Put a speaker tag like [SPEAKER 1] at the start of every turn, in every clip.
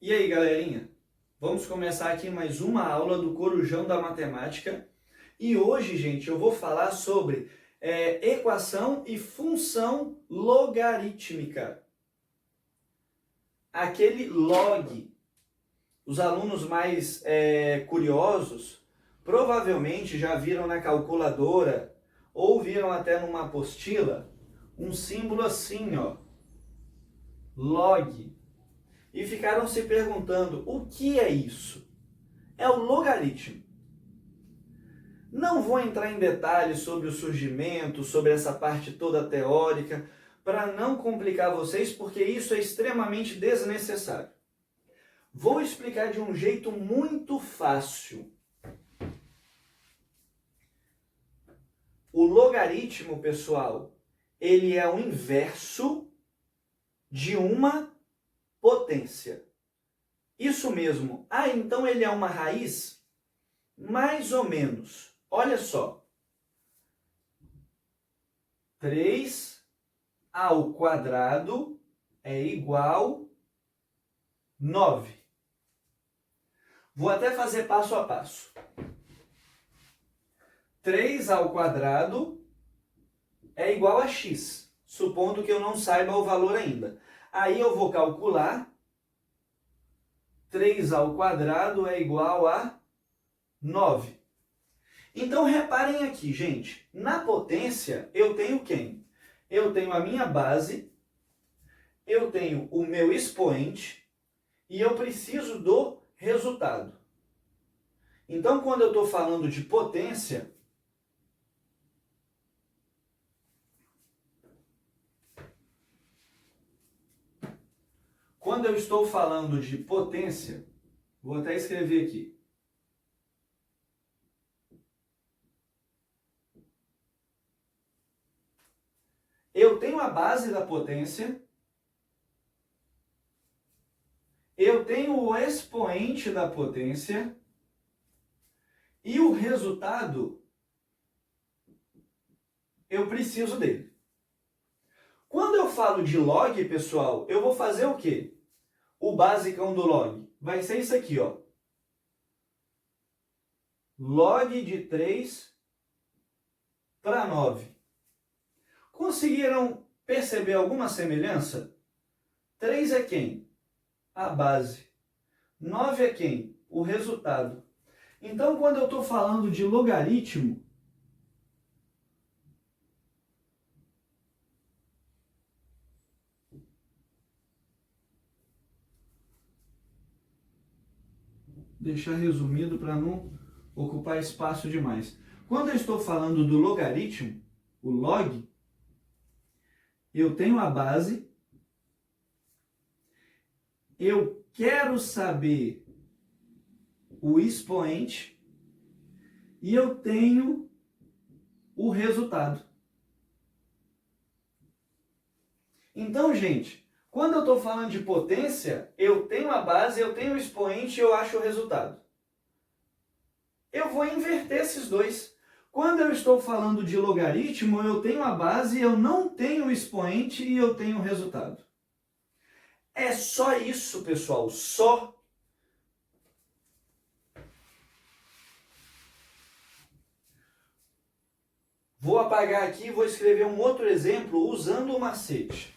[SPEAKER 1] E aí, galerinha? Vamos começar aqui mais uma aula do Corujão da Matemática. E hoje, gente, eu vou falar sobre equação e função logarítmica. Aquele log. Os alunos mais curiosos provavelmente já viram na calculadora ou viram até numa apostila um símbolo assim, ó, log. E ficaram se perguntando, o que é isso? É o logaritmo. Não vou entrar em detalhes sobre o surgimento, sobre essa parte toda teórica, para não complicar vocês, porque isso é extremamente desnecessário. Vou explicar de um jeito muito fácil. O logaritmo, pessoal, ele é o inverso de uma potência. Isso mesmo. Ah, então ele é uma raiz? Mais ou menos. Olha só. 3 ao quadrado é igual 9. Vou até fazer passo a passo. 3 ao quadrado é igual a x, supondo que eu não saiba o valor ainda. Aí eu vou calcular. 3 ao quadrado é igual a 9. Então, reparem aqui, gente. Na potência, eu tenho quem? Eu tenho a minha base, eu tenho o meu expoente e eu preciso do resultado. Então, quando eu estou falando de potência, vou até escrever aqui. Eu tenho a base da potência, eu tenho o expoente da potência e o resultado, eu preciso dele. Quando eu falo de log, pessoal, eu vou fazer o quê? O basicão do log vai ser isso aqui, ó. Log de 3 para 9. Conseguiram perceber alguma semelhança? 3 é quem? A base. 9 é quem? O resultado. Então, quando eu estou falando de logaritmo, deixar resumido para não ocupar espaço demais. Quando eu estou falando do logaritmo, o log, eu tenho a base, eu quero saber o expoente e eu tenho o resultado. Então, gente, quando eu estou falando de potência, eu tenho a base, eu tenho o expoente e eu acho o resultado. Eu vou inverter esses dois. Quando eu estou falando de logaritmo, eu tenho a base, eu não tenho o expoente e eu tenho o resultado. É só isso, pessoal, só. Vou apagar aqui e vou escrever um outro exemplo usando o macete.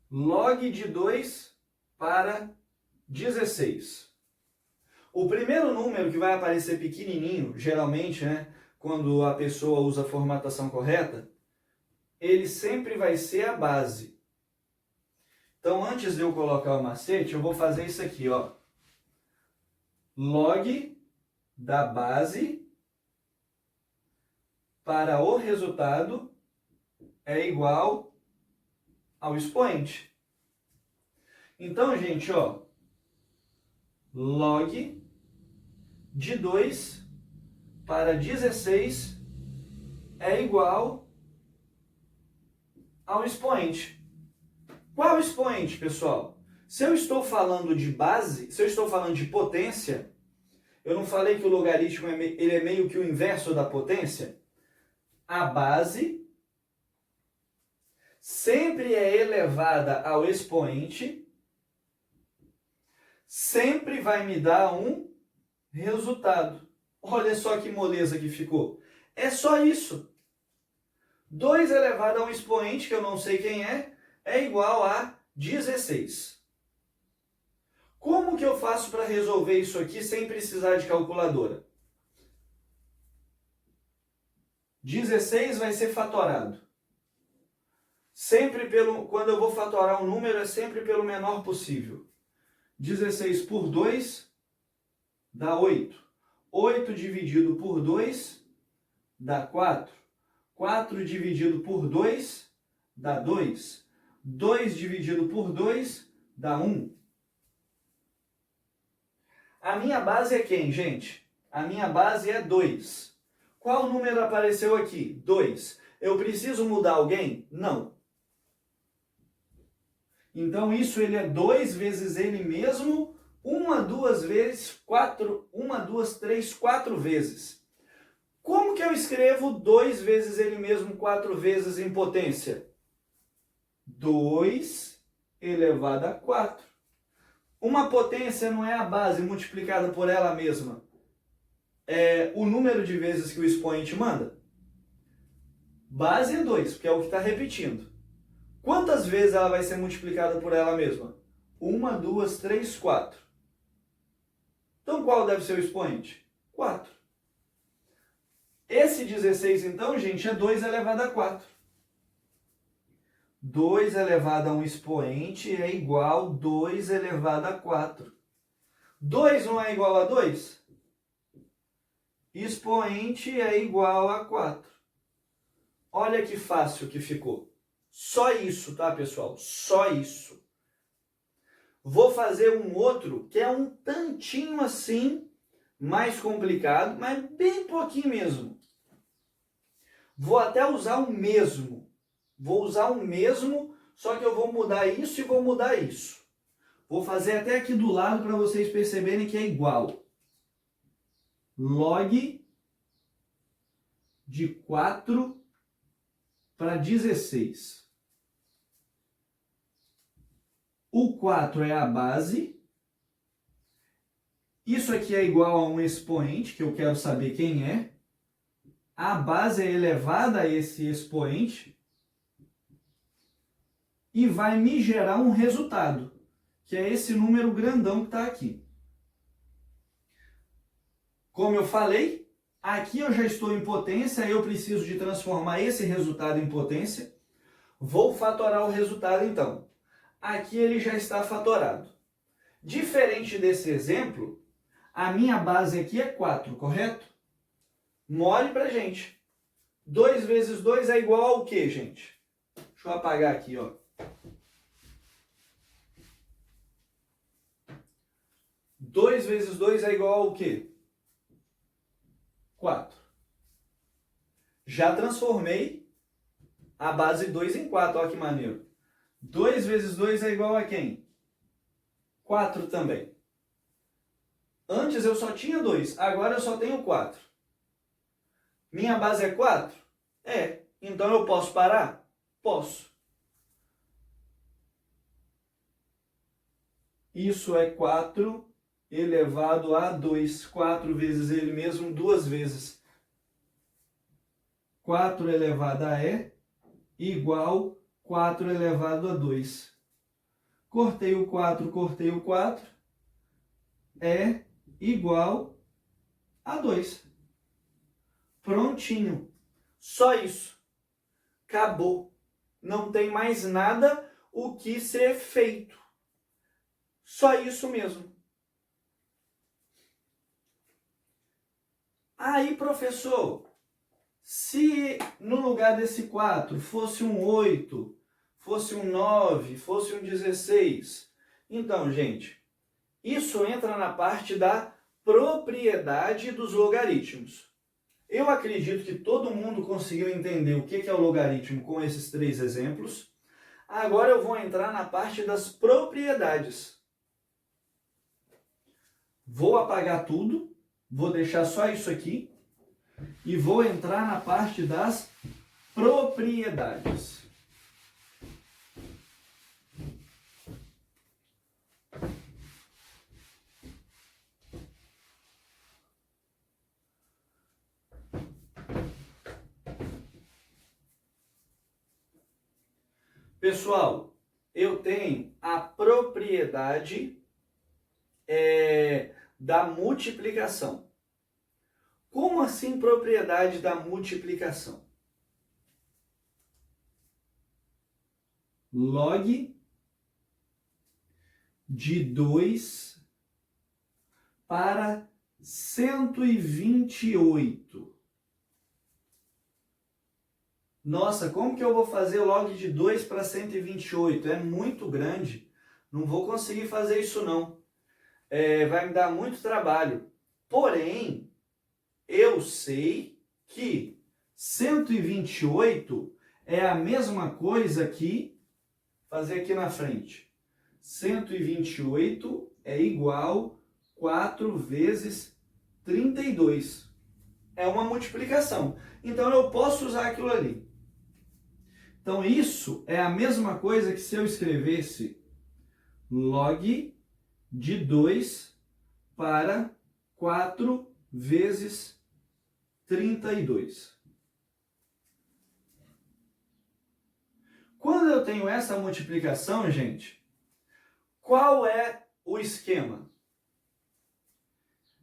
[SPEAKER 1] Log de 2 para 16. O primeiro número que vai aparecer pequenininho, geralmente, né, quando a pessoa usa a formatação correta, ele sempre vai ser a base. Então, antes de eu colocar o macete, eu vou fazer isso aqui, ó. Log da base para o resultado é igual ao expoente. Então, gente, ó, log de 2 para 16 é igual ao expoente. Qual expoente, pessoal? Se eu estou falando de base, se eu estou falando de potência, Eu não falei que o logaritmo ele é meio que o inverso da potência? A base sempre é elevada ao expoente, sempre vai me dar um resultado. Olha só que moleza que ficou. É só isso. 2 elevado a um expoente, que eu não sei quem é igual a 16. Como que eu faço para resolver isso aqui sem precisar de calculadora? 16 vai ser fatorado. Quando eu vou fatorar um número, é sempre pelo menor possível. 16 por 2 dá 8. 8 dividido por 2 dá 4. 4 dividido por 2 dá 2. 2 dividido por 2 dá 1. A minha base é quem, gente? A minha base é 2. Qual número apareceu aqui? 2. Eu preciso mudar alguém? Não. Então isso ele é 2 vezes ele mesmo, 1, 2 vezes, 4, 1, 2, 3, 4 vezes. Como que eu escrevo 2 vezes ele mesmo 4 vezes em potência? 2 elevado a 4. Uma potência não é a base multiplicada por ela mesma. É o número de vezes que o expoente manda? Base é 2, porque é o que está repetindo. Quantas vezes ela vai ser multiplicada por ela mesma? 1, 2, 3, 4. Então qual deve ser o expoente? 4. Esse 16, então, gente, é 2 elevado a 4. 2 elevado a um expoente é igual a 2 elevado a 4. 2 não é igual a 2? Expoente é igual a 4. Olha que fácil que ficou. Só isso, tá, pessoal? Só isso. Vou fazer um outro que é um tantinho assim, mais complicado, mas bem pouquinho mesmo. Vou até usar o mesmo. Vou usar o mesmo, só que eu vou mudar isso e vou mudar isso. Vou fazer até aqui do lado para vocês perceberem que é igual. Log de 4 para 16. O 4 é a base. Isso aqui é igual a um expoente, que eu quero saber quem é. A base é elevada a esse expoente e vai me gerar um resultado, que é esse número grandão que está aqui. Como eu falei, aqui eu já estou em potência, eu preciso de transformar esse resultado em potência. Vou fatorar o resultado então. Aqui ele já está fatorado. Diferente desse exemplo, a minha base aqui é 4, correto? Mole pra gente. 2 vezes 2 é igual ao quê, gente? Deixa eu apagar aqui, ó. 2 vezes 2 é igual ao quê? 4. Já transformei a base 2 em 4, olha que maneiro. 2 vezes 2 é igual a quem? 4 também. Antes eu só tinha 2, agora eu só tenho 4. Minha base é 4? É. Então eu posso parar? Posso. Isso é 4 elevado a 2. 4 vezes ele mesmo, 2 vezes. 4 elevado a E igual 4 elevado a 2. Cortei o 4, cortei o 4. É igual a 2. Prontinho. Só isso. Acabou. Não tem mais nada o que ser feito. Só isso mesmo. Aí, professor, se no lugar desse 4 fosse um 8, fosse um 9, fosse um 16, então, gente, isso entra na parte da propriedade dos logaritmos. Eu acredito que todo mundo conseguiu entender o que é o logaritmo com esses 3 exemplos. Agora eu vou entrar na parte das propriedades. Vou apagar tudo Vou deixar só isso aqui e vou entrar na parte das propriedades. Pessoal, eu tenho a propriedade da multiplicação. Como assim propriedade da multiplicação? Log de 2 para 128. Nossa, como que eu vou fazer log de 2 para 128? É muito grande. Não vou conseguir fazer isso não. Vai me dar muito trabalho. Porém, eu sei que 128 é a mesma coisa que fazer aqui na frente. 128 é igual 4 vezes 32. É uma multiplicação. Então eu posso usar aquilo ali. Então isso é a mesma coisa que se eu escrevesse log de 2 para 4 vezes 32. Quando eu tenho essa multiplicação, gente, qual é o esquema?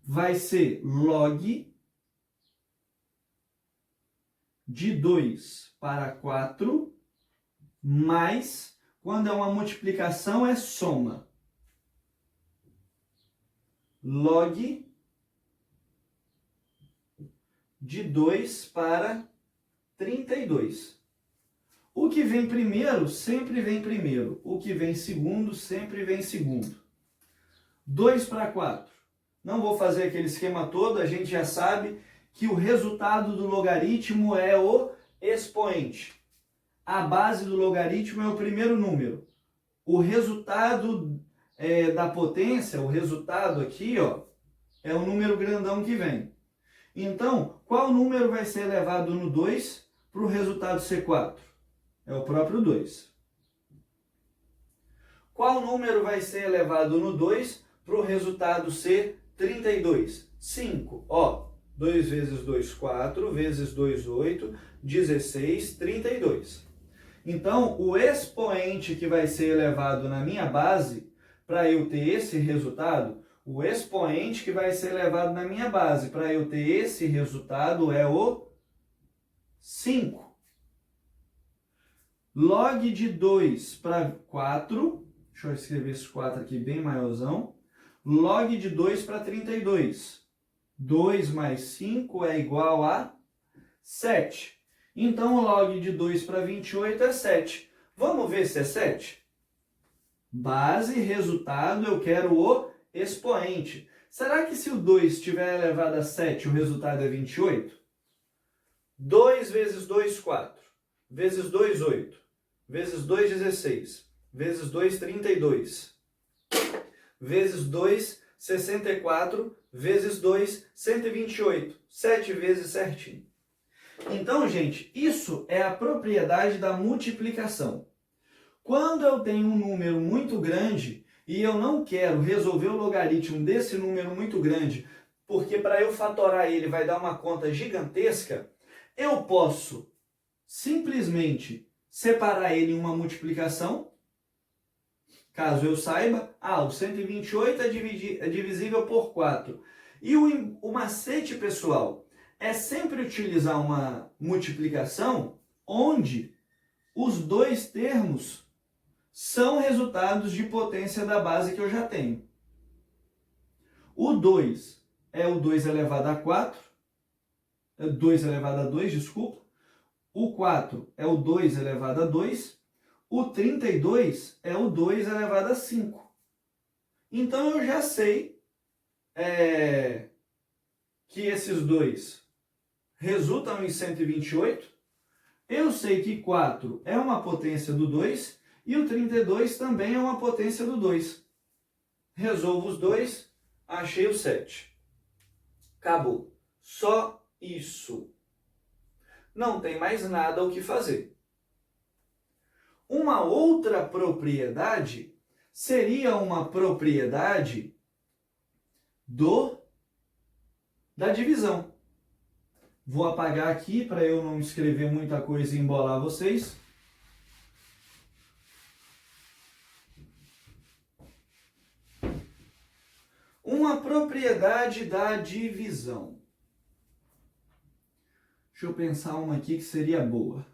[SPEAKER 1] Vai ser log de 2 para 4 mais, quando é uma multiplicação, é soma. Log de 2 para 32. O que vem primeiro, sempre vem primeiro. O que vem segundo, sempre vem segundo. 2 para 4. Não vou fazer aquele esquema todo, a gente já sabe que o resultado do logaritmo é o expoente. A base do logaritmo é o primeiro número. O resultado da potência, o resultado aqui, ó, é o número grandão que vem. Então, qual número vai ser elevado no 2 para o resultado ser 4? É o próprio 2. Qual número vai ser elevado no 2 para o resultado ser 32? 5. Ó, 2 vezes 2, 4, vezes 2, 8, 16, 32. Então, o expoente que vai ser elevado na minha base, para eu ter esse resultado, o expoente que vai ser elevado na minha base, para eu ter esse resultado, é o 5. Log de 2 para 4, deixa eu escrever esse 4 aqui bem maiorzão. Log de 2 para 32. 2 mais 5 é igual a 7. Então, o log de 2 para 28 é 7. Vamos ver se é 7? Base, resultado, eu quero o expoente. Será que se o 2 estiver elevado a 7, o resultado é 28? 2 vezes 2, 4. Vezes 2, 8. Vezes 2, 16. Vezes 2, 32. Vezes 2, 64. Vezes 2, 128. 7 vezes certinho. Então, gente, isso é a propriedade da multiplicação. Quando eu tenho um número muito grande e eu não quero resolver o logaritmo desse número muito grande, porque para eu fatorar ele vai dar uma conta gigantesca, eu posso simplesmente separar ele em uma multiplicação. Caso eu saiba, o 128 é divisível por 4. E o macete, pessoal, é sempre utilizar uma multiplicação onde os dois termos são resultados de potência da base que eu já tenho. O 2 é o 2 elevado a 4, 2 elevado a 2, desculpa. O 4 é o 2 elevado a 2. O 32 é o 2 elevado a 5. Então eu já sei que esses dois resultam em 128. Eu sei que 4 é uma potência do 2 e o 32 também é uma potência do 2. Resolvo os dois, achei o 7. Acabou. Só isso. Não tem mais nada o que fazer. Uma outra propriedade seria uma propriedade da divisão. Vou apagar aqui para eu não escrever muita coisa e embolar vocês. Uma propriedade da divisão. Deixa eu pensar uma aqui que seria boa.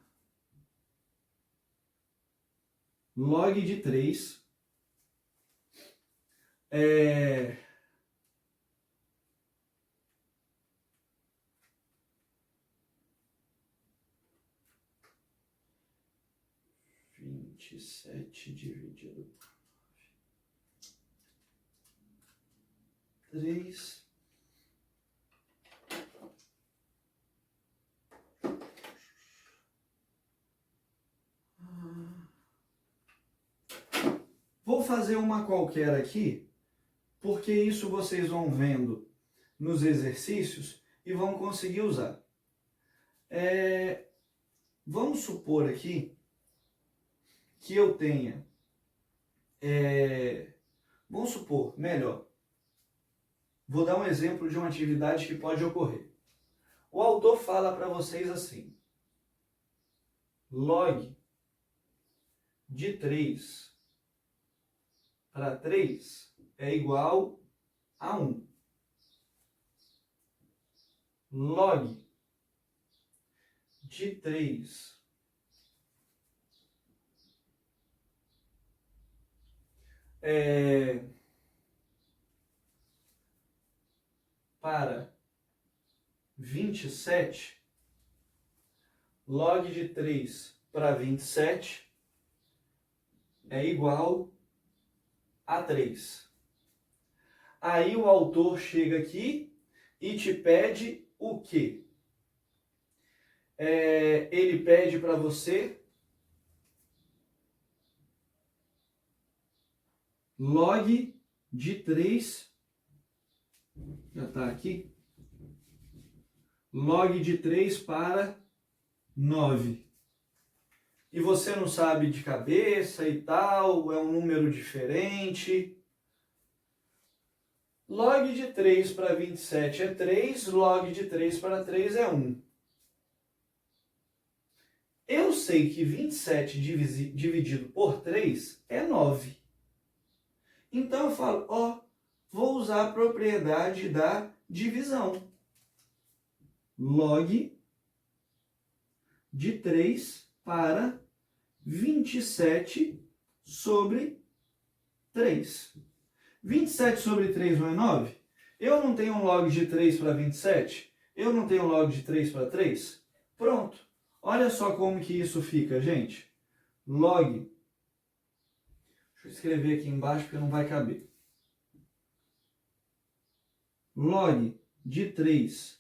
[SPEAKER 1] Log de 3 é 27 dividido por 3. Vou fazer uma qualquer aqui, porque isso vocês vão vendo nos exercícios e vão conseguir usar. Vamos supor aqui que eu tenha, vamos supor, melhor, vou dar um exemplo de uma atividade que pode ocorrer. O autor fala para vocês assim, log de 3 para 3 é igual a 1. Log de 3 para 27, log de 3 para 27 é igual a 3. Aí o autor chega aqui e te pede o quê? Ele pede para você log de 3, já está aqui, log de 3 para 9. E você não sabe de cabeça e tal, é um número diferente. Log de 3 para 27 é 3, log de 3 para 3 é 1. Eu sei que 27 dividido por 3 é 9. Então eu falo, vou usar a propriedade da divisão. Log de 3 para 27 sobre 3. 27 sobre 3 não é 9? Eu não tenho um log de 3 para 27? Eu não tenho um log de 3 para 3? Pronto. Olha só como que isso fica, gente. Log. Deixa eu escrever aqui embaixo porque não vai caber. Log de 3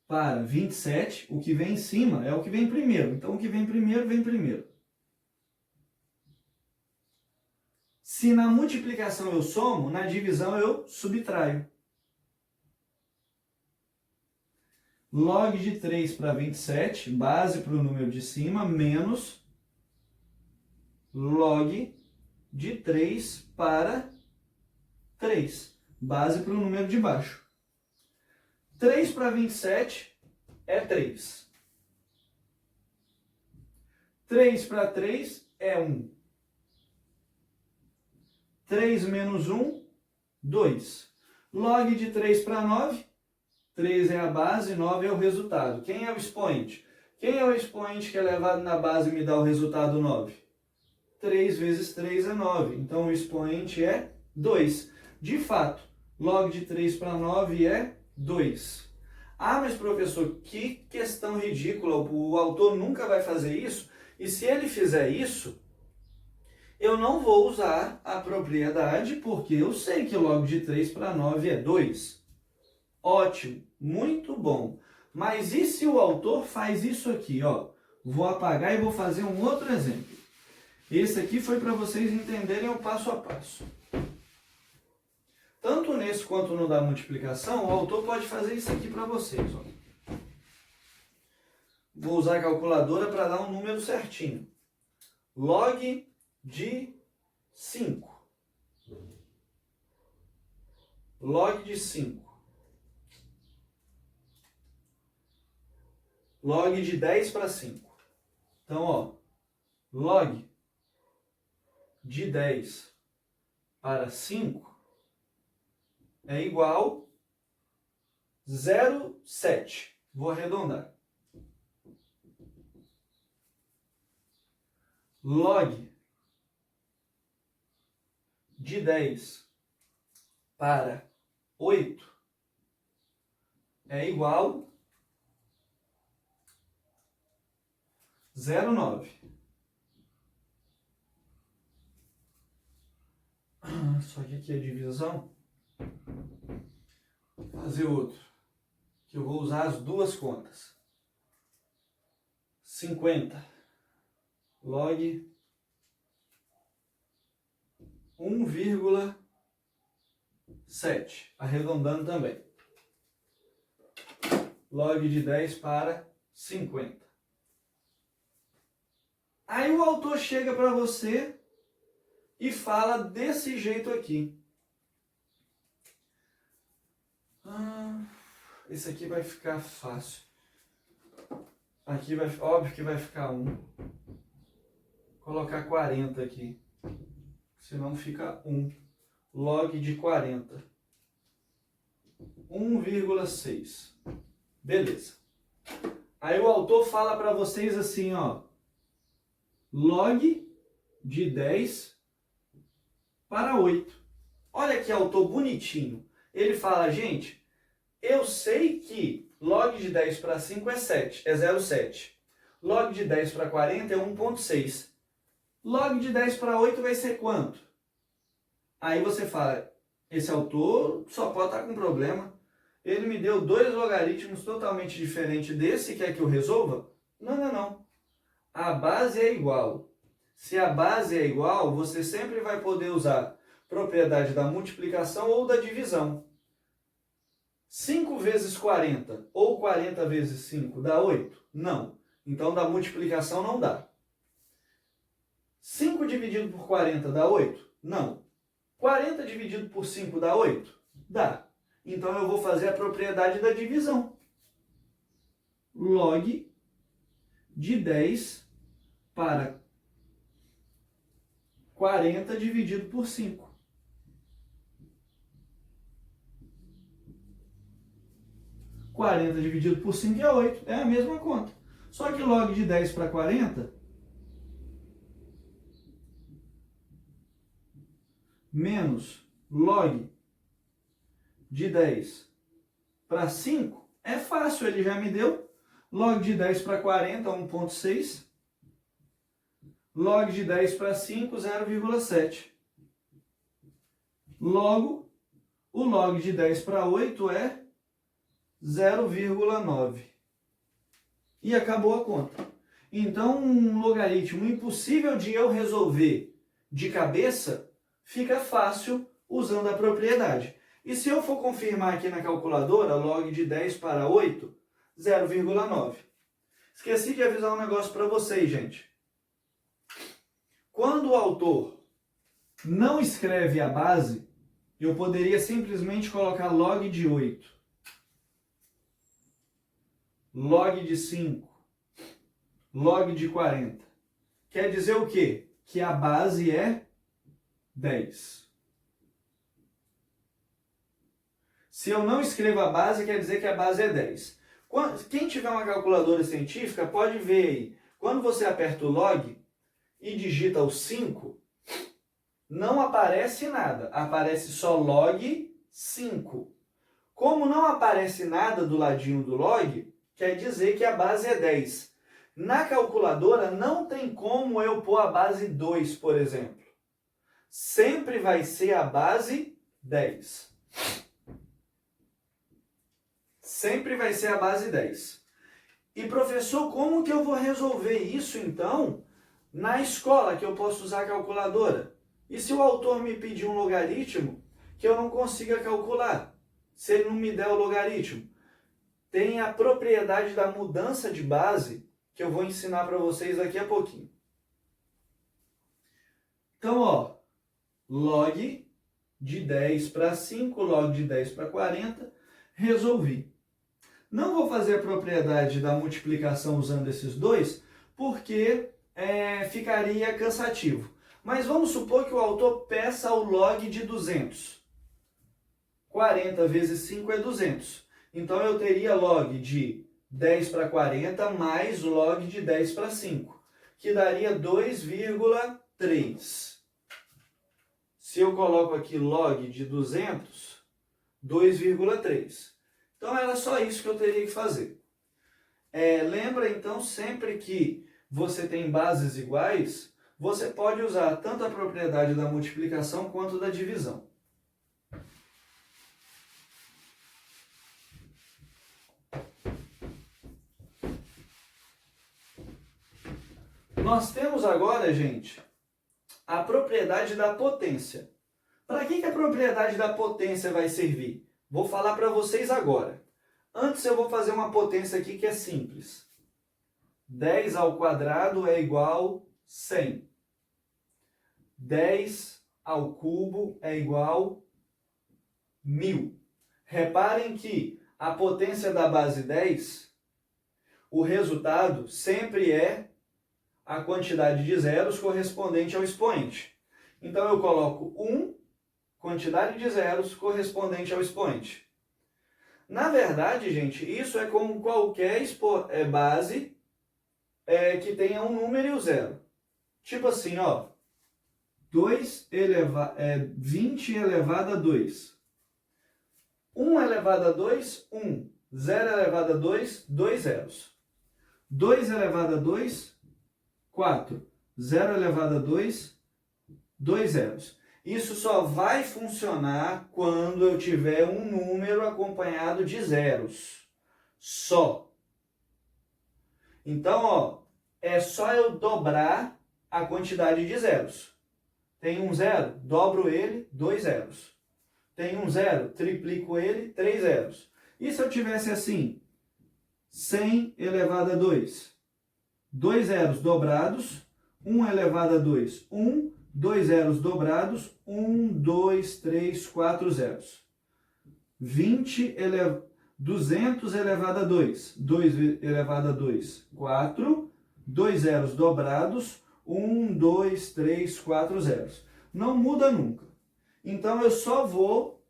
[SPEAKER 1] para 27, o que vem em cima é o que vem primeiro. Então, o que vem primeiro, vem primeiro. Se na multiplicação eu somo, na divisão eu subtraio. Log de 3 para 27, base para o número de cima, menos log de 3 para 3, base para o número de baixo. 3 para 27 é 3. 3 para 3 é 1. 3 menos 1, 2. Log de 3 para 9, 3 é a base, 9 é o resultado. Quem é o expoente? Quem é o expoente que é levado na base e me dá o resultado 9? 3 vezes 3 é 9. Então o expoente é 2. De fato, log de 3 para 9 é 2. Ah, mas professor, que questão ridícula. O autor nunca vai fazer isso. E se ele fizer isso, eu não vou usar a propriedade, porque eu sei que log de 3 para 9 é 2. Ótimo, muito bom. Mas e se o autor faz isso aqui, ó? Vou apagar e vou fazer um outro exemplo. Esse aqui foi para vocês entenderem o passo a passo. Tanto nesse quanto no da multiplicação, o autor pode fazer isso aqui para vocês. Ó. Vou usar a calculadora para dar um número certinho. Log de 5. Log de 5. Log de 10 para 5. Então, ó, log de 10 para 5 é igual a 0,7. Vou arredondar. Log de 10 para 8 é igual a 0,9. Só que aqui é divisão. Vou fazer outro. Que eu vou usar as duas contas. 50. Log 1,7. Arredondando também. Log de 10 para 50. Aí o autor chega para você e fala desse jeito aqui. Esse aqui vai ficar fácil. Aqui vai, óbvio que vai ficar 1. Vou colocar 40 aqui. Senão fica 1. Log de 40. 1,6. Beleza. Aí o autor fala para vocês assim, ó. Log de 10 para 8. Olha que autor bonitinho. Ele fala, gente, eu sei que log de 10 para 5 é 7, é 0,7. Log de 10 para 40 é 1,6. Log de 10 para 8 vai ser quanto? Aí você fala, esse autor só pode estar com problema. Ele me deu dois logaritmos totalmente diferentes desse, quer que eu resolva? Não, não, não. A base é igual. Se a base é igual, você sempre vai poder usar propriedade da multiplicação ou da divisão. 5 vezes 40 ou 40 vezes 5 dá 8? Não. Então, da multiplicação não dá. 5 dividido por 40 dá 8? Não. 40 dividido por 5 dá 8? Dá. Então, eu vou fazer a propriedade da divisão. Log de 10 para 40 dividido por 5. 40 dividido por 5 é 8. É a mesma conta. Só que log de 10 para 40 menos log de 10 para 5 é fácil, ele já me deu. Log de 10 para 40, 1,6. Log de 10 para 5, 0,7. Logo, o log de 10 para 8 é 0,9. E acabou a conta. Então, um logaritmo impossível de eu resolver de cabeça fica fácil usando a propriedade. E se eu for confirmar aqui na calculadora, log de 10 para 8, 0,9. Esqueci de avisar um negócio para vocês, gente. Quando o autor não escreve a base, eu poderia simplesmente colocar log de 8. Log de 5. Log de 40. Quer dizer o quê? Que a base é 10. Se eu não escrevo a base, quer dizer que a base é 10. Quem tiver uma calculadora científica pode ver aí. Quando você aperta o log e digita o 5, não aparece nada. Aparece só log 5. Como não aparece nada do ladinho do log, quer dizer que a base é 10. Na calculadora não tem como eu pôr a base 2, por exemplo. Sempre vai ser a base 10. Sempre vai ser a base 10. E professor, como que eu vou resolver isso então na escola, que eu posso usar a calculadora? E se o autor me pedir um logaritmo que eu não consiga calcular, se ele não me der o logaritmo. Tem a propriedade da mudança de base, que eu vou ensinar para vocês daqui a pouquinho. Então, ó, log de 10 para 5, log de 10 para 40, resolvi. Não vou fazer a propriedade da multiplicação usando esses dois, porque ficaria cansativo. Mas vamos supor que o autor peça o log de 200. 40 vezes 5 é 200. Então, eu teria log de 10 para 40 mais log de 10 para 5, que daria 2,3. Se eu coloco aqui log de 200, 2,3. Então, era só isso que eu teria que fazer. Lembra, então, sempre que você tem bases iguais, você pode usar tanto a propriedade da multiplicação quanto da divisão. Nós temos agora, gente, a propriedade da potência. Para que a propriedade da potência vai servir? Vou falar para vocês agora. Antes eu vou fazer uma potência aqui que é simples. 10 ao quadrado é igual a 100. 10 ao cubo é igual a 1000. Reparem que a potência da base 10, o resultado sempre é a quantidade de zeros correspondente ao expoente. Então, eu coloco 1, quantidade de zeros correspondente ao expoente. Na verdade, gente, isso é como qualquer base que tenha um número e o zero. Tipo assim, ó, 20 elevado a 2. 1 elevado a 2, 1. 0 elevado a 2, 2 zeros. 2 elevado a 2, 4. 0 elevado a 2, 2 zeros. Isso só vai funcionar quando eu tiver um número acompanhado de zeros. Só. Então, ó, é só eu dobrar a quantidade de zeros. Tem um zero, dobro ele, 2 zeros. Tem um zero, triplico ele, 3 zeros. E se eu tivesse assim, 100 elevado a 2? 2 zeros dobrados, 1 elevado a 2, 1, 2 zeros dobrados, 1, 2, 3, 4 zeros. 200 elevado a 2, 2 elevado a 2, 4, 2 zeros dobrados, 1, 2, 3, 4 zeros. Não muda nunca. Então, eu só vou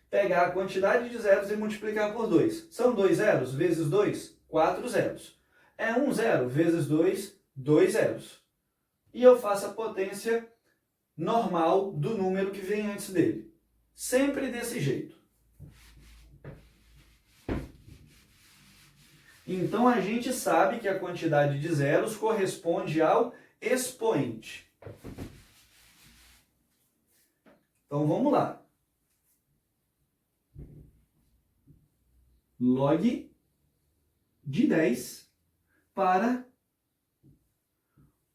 [SPEAKER 1] pegar a quantidade de zeros e multiplicar por 2. São 2 zeros vezes 2? 4 zeros. É 1 zero vezes 2, 2 zeros. E eu faço a potência normal do número que vem antes dele. Sempre desse jeito. Então, a gente sabe que a quantidade de zeros corresponde ao expoente. Então, vamos lá. Log de 10 para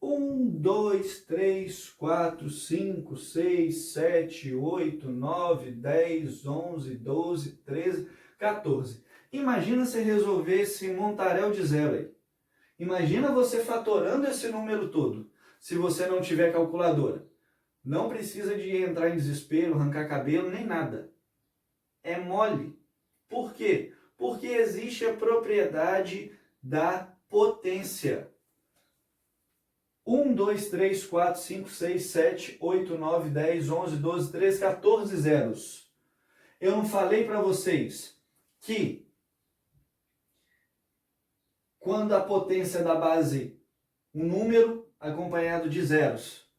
[SPEAKER 1] 1, 2, 3, 4, 5, 6, 7, 8, 9, 10, 11, 12, 13, 14. Imagina você resolver esse montaréu de zero aí. Imagina você fatorando esse número todo, se você não tiver calculadora. Não precisa de entrar em desespero, arrancar cabelo, nem nada. É mole. Por quê? Porque existe a propriedade da potência. 1, 2, 3, 4, 5, 6, 7, 8, 9, 10, 11, 12, 13, 14 zeros. Eu não falei para vocês que quando a potência da base, um número acompanhado de zeros,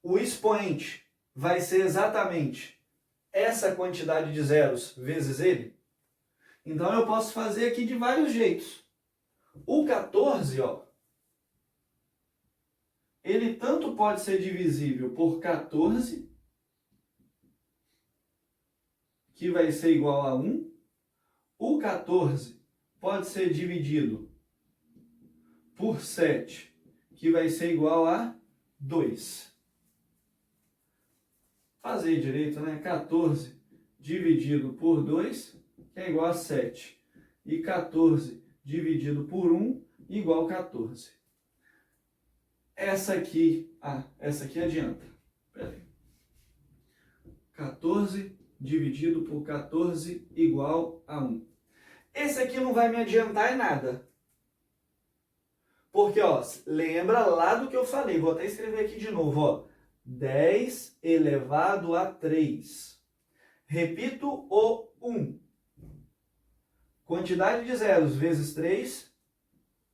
[SPEAKER 1] o expoente vai ser exatamente essa quantidade de zeros vezes ele? Então, eu posso fazer aqui de vários jeitos. O 14, ó, ele tanto pode ser divisível por 14, que vai ser igual a 1. O 14 pode ser dividido por 7, que vai ser igual a 2. fazer direito, né? 14 dividido por 2 é igual a 7. E 14 dividido por 1 igual a 14. Essa aqui adianta. Pera aí. 14 dividido por 14 igual a 1. Esse aqui não vai me adiantar em nada. Porque, ó, lembra lá do que eu falei. Vou até escrever aqui de novo, ó. 10 elevado a 3. Repito o 1. Quantidade de zeros vezes 3.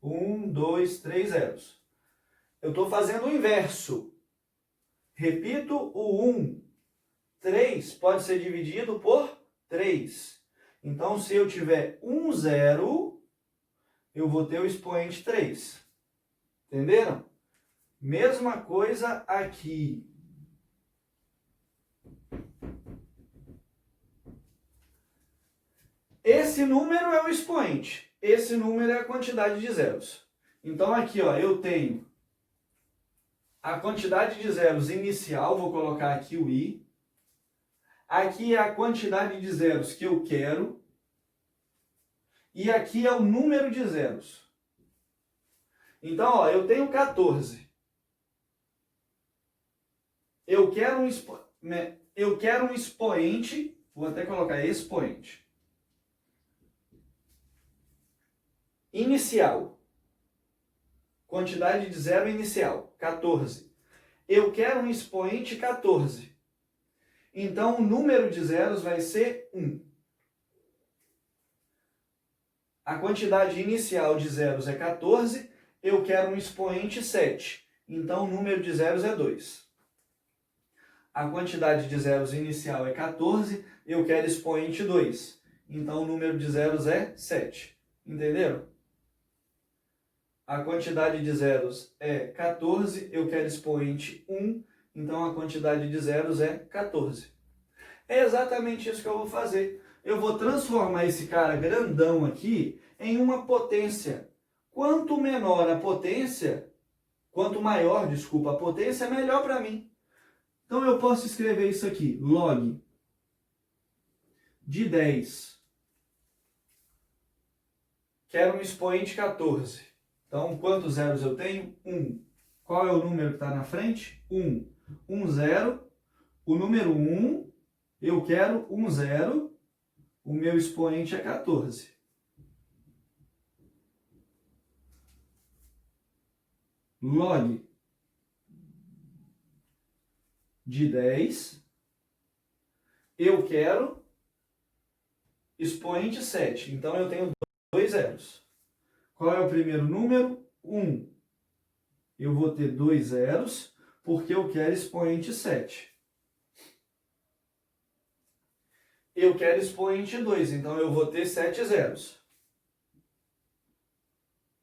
[SPEAKER 1] 1, 2, 3 zeros. Eu estou fazendo o inverso. Repito o 1. 3 pode ser dividido por 3. Então, se eu tiver um zero, eu vou ter o expoente 3. Entenderam? Mesma coisa aqui. Esse número é o expoente. Esse número é a quantidade de zeros. Então, aqui, ó, eu tenho a quantidade de zeros inicial, vou colocar aqui o i. Aqui é a quantidade de zeros que eu quero. E aqui é o número de zeros. Então, ó, eu tenho 14. Eu quero um expoente, vou até colocar expoente. Inicial. Quantidade de zero inicial, 14. Eu quero um expoente 14. Então, o número de zeros vai ser 1. A quantidade inicial de zeros é 14. Eu quero um expoente 7. Então, o número de zeros é 2. A quantidade de zeros inicial é 14. Eu quero expoente 2. Então, o número de zeros é 7. Entenderam? A quantidade de zeros é 14. Eu quero expoente 1. Então, a quantidade de zeros é 14. É exatamente isso que eu vou fazer. Eu vou transformar esse cara grandão aqui em uma potência. Quanto menor a potência, quanto maior, desculpa, a potência, melhor para mim. Então, eu posso escrever isso aqui. Log de 10. Quero um expoente 14. Então, quantos zeros eu tenho? 1. Qual é o número que está na frente? 1. 1, 0. O número 1, eu quero 1, 0. O meu expoente é 14. Log de 10. Eu quero expoente 7. Então, eu tenho 2 zeros. Qual é o primeiro número? 1. Eu vou ter 2 zeros, porque eu quero expoente 7. Eu quero expoente 2, então eu vou ter 7 zeros.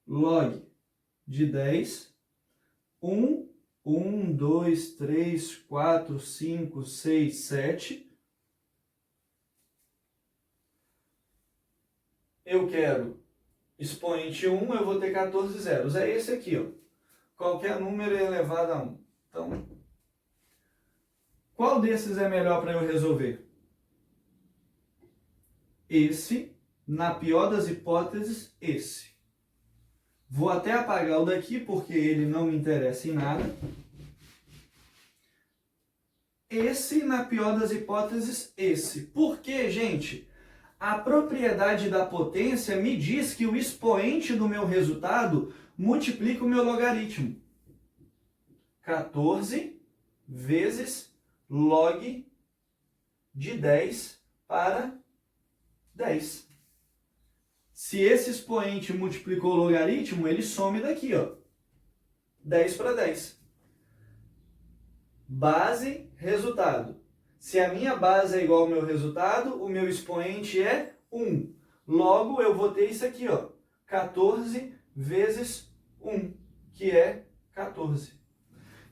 [SPEAKER 1] Log de 10. 1, 1, 2, 3, 4, 5, 6, 7. Eu quero expoente 1, eu vou ter 14 zeros. É esse aqui, ó. Qualquer número é elevado a 1. Então, qual desses é melhor para eu resolver? Esse, na pior das hipóteses, esse. Vou até apagar o daqui, porque ele não me interessa em nada. Esse, na pior das hipóteses, esse. Por quê, gente? A propriedade da potência me diz que o expoente do meu resultado multiplica o meu logaritmo. 14 vezes log de 10 para 10. Se esse expoente multiplicou o logaritmo, ele some daqui, ó. 10 para 10. Base, resultado. Se a minha base é igual ao meu resultado, o meu expoente é 1. Logo, eu vou ter isso aqui, ó. 14 vezes 1, que é 14.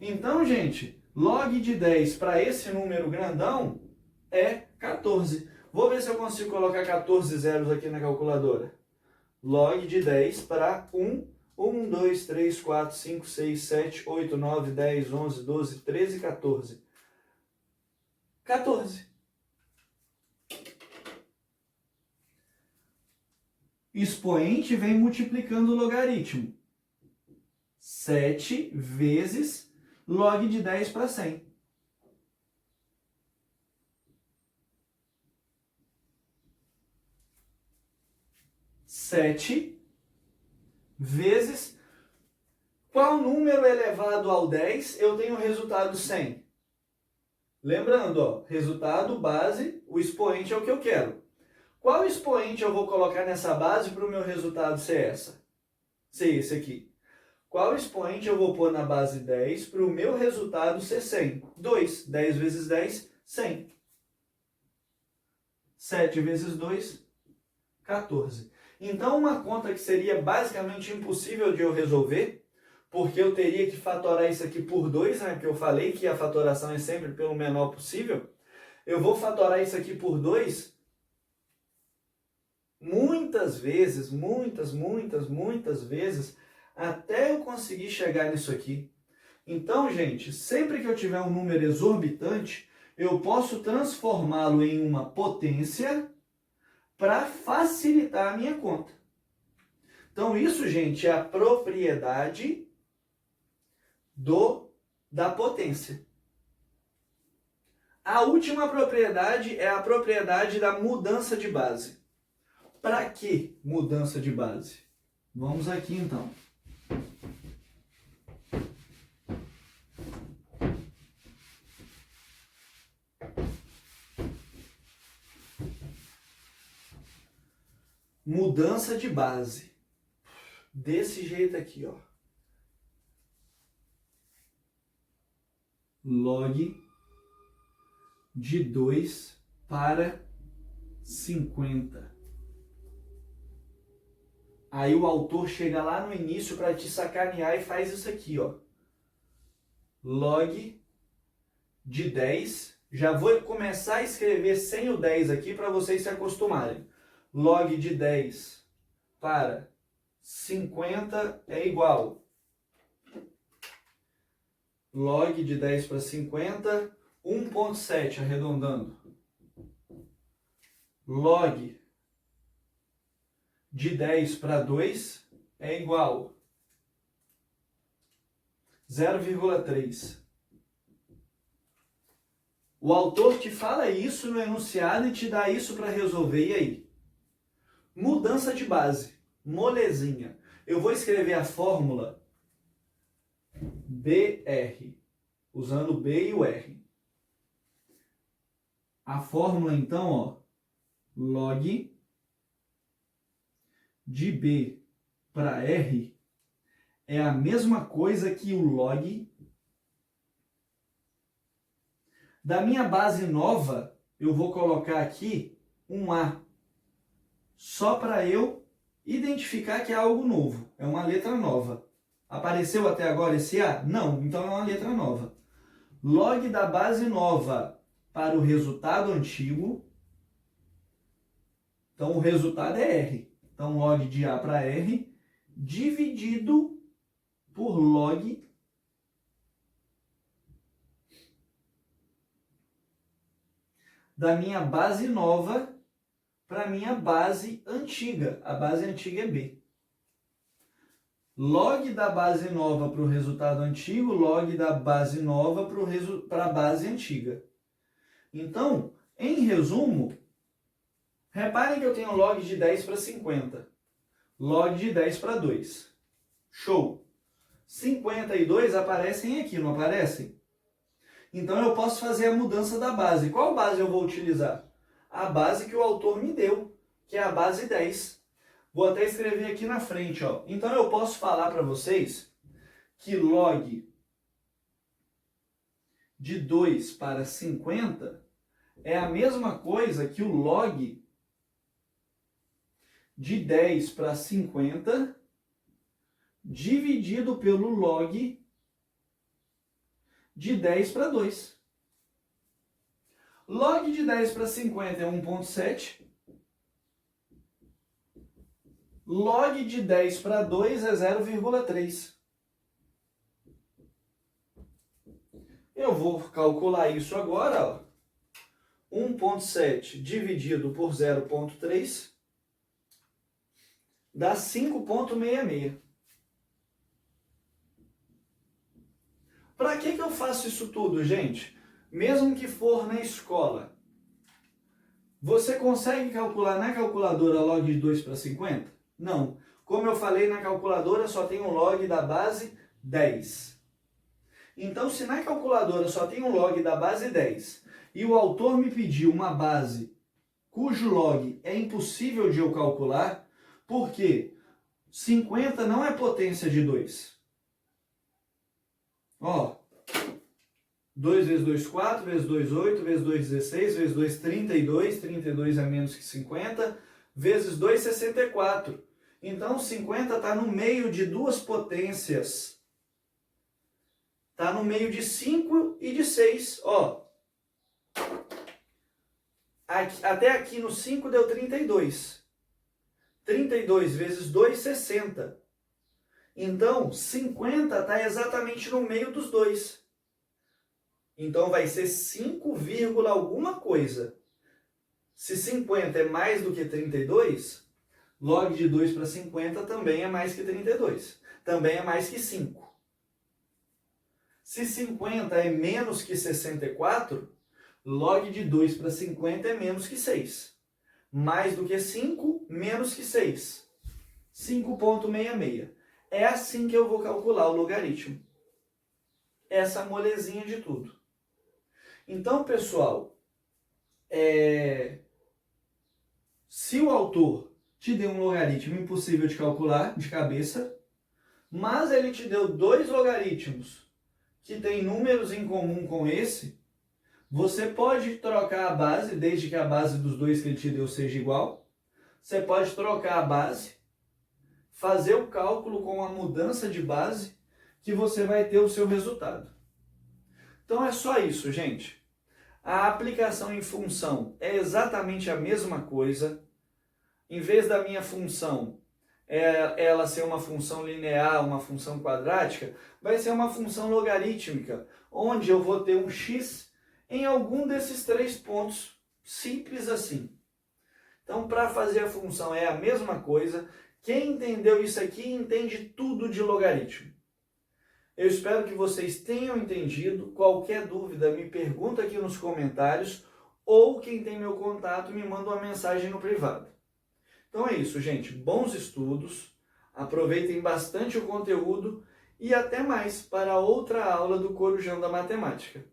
[SPEAKER 1] Então, gente, log de 10 para esse número grandão é 14. Vou ver se eu consigo colocar 14 zeros aqui na calculadora. Log de 10 para 1. 1, 2, 3, 4, 5, 6, 7, 8, 9, 10, 11, 12, 13, 14. 14. Expoente vem multiplicando o logaritmo. 7 vezes log de 10 para 100. Vezes qual número elevado ao 10 eu tenho o resultado 100? Lembrando, ó, resultado, base, o expoente é o que eu quero. Qual expoente eu vou colocar nessa base para o meu resultado ser esse aqui? Qual expoente eu vou pôr na base 10 para o meu resultado ser 100? 2. 10 vezes 10, 100. 7 vezes 2, 14. Então, uma conta que seria basicamente impossível de eu resolver, porque eu teria que fatorar isso aqui por 2, né? Porque eu falei que a fatoração é sempre pelo menor possível. Eu vou fatorar isso aqui por 2 muitas vezes, muitas vezes, até eu conseguir chegar nisso aqui. Então, gente, sempre que eu tiver um número exorbitante, eu posso transformá-lo em uma potência para facilitar a minha conta. Então, isso, gente, é a propriedade da potência. A última propriedade é a propriedade da mudança de base. Para que mudança de base? Vamos aqui, então. Mudança de base. Desse jeito aqui, ó. Log de 2 para 50. Aí o autor chega lá no início para te sacanear e faz isso aqui, ó. Log de 10. Já vou começar a escrever sem o 10 aqui para vocês se acostumarem. Log de 10 para 50 é igual. Log de 10 para 50, 1,7 arredondando. Log de 10 para 2 é igual 0,3. O autor te fala isso no enunciado e te dá isso para resolver. E aí? Mudança de base, molezinha. Eu vou escrever a fórmula BR, usando o B e o R. A fórmula, então, ó, log de B para R é a mesma coisa que o log da minha base nova. Eu vou colocar aqui um A, só para eu identificar que é algo novo, é uma letra nova. Apareceu até agora esse A? Não, então é uma letra nova. Log da base nova para o resultado antigo. Então o resultado é R. Então log de A para R dividido por log da minha base nova para a minha base antiga. A base antiga é B. Log da base nova para o resultado antigo, log da base nova para a base antiga. Então, em resumo, reparem que eu tenho log de 10 para 50. Log de 10 para 2. Show! 52 aparecem aqui, não aparecem? Então eu posso fazer a mudança da base. Qual base eu vou utilizar? A base que o autor me deu, que é a base 10. Vou até escrever aqui na frente, ó. Então eu posso falar para vocês que log de 2 para 50 é a mesma coisa que o log de 10 para 50 dividido pelo log de 10 para 2. Log de 10 para 50 é 1,7. Log de 10 para 2 é 0,3. Eu vou calcular isso agora, ó. 1,7 dividido por 0,3 dá 5,66. Para que eu faço isso tudo, gente? Mesmo que for na escola, você consegue calcular na calculadora log de 2 para 50? Não. Como eu falei, na calculadora só tem um log da base 10. Então, se na calculadora só tem um log da base 10 e o autor me pediu uma base cujo log é impossível de eu calcular, porque 50 não é potência de 2. Ó, 2 vezes 2, 4, vezes 2, 8, vezes 2, 16, vezes 2, 32, 32 é menos que 50, vezes 2, 64. Então, 50 está no meio de duas potências. Está no meio de 5 e de 6, ó. Até aqui no 5 deu 32. 32 vezes 2, 60. Então, 50 está exatamente no meio dos dois. Então, vai ser 5, alguma coisa. Se 50 é mais do que 32, log de 2 para 50 também é mais que 32. Também é mais que 5. Se 50 é menos que 64, log de 2 para 50 é menos que 6. Mais do que 5, menos que 6. 5,66. É assim que eu vou calcular o logaritmo. Essa molezinha de tudo. Então, pessoal, se o autor te deu um logaritmo impossível de calcular de cabeça, mas ele te deu dois logaritmos que têm números em comum com esse, você pode trocar a base, desde que a base dos dois que ele te deu seja igual. Você pode trocar a base, fazer o cálculo com a mudança de base, que você vai ter o seu resultado. Então é só isso, gente. A aplicação em função é exatamente a mesma coisa. Em vez da minha função ela ser uma função linear, uma função quadrática, vai ser uma função logarítmica, onde eu vou ter um x em algum desses três pontos, simples assim. Então, para fazer a função é a mesma coisa. Quem entendeu isso aqui entende tudo de logaritmo. Eu espero que vocês tenham entendido. Qualquer dúvida, me pergunta aqui nos comentários, ou quem tem meu contato me manda uma mensagem no privado. Então é isso, gente. Bons estudos, aproveitem bastante o conteúdo e até mais para outra aula do Corujão da Matemática.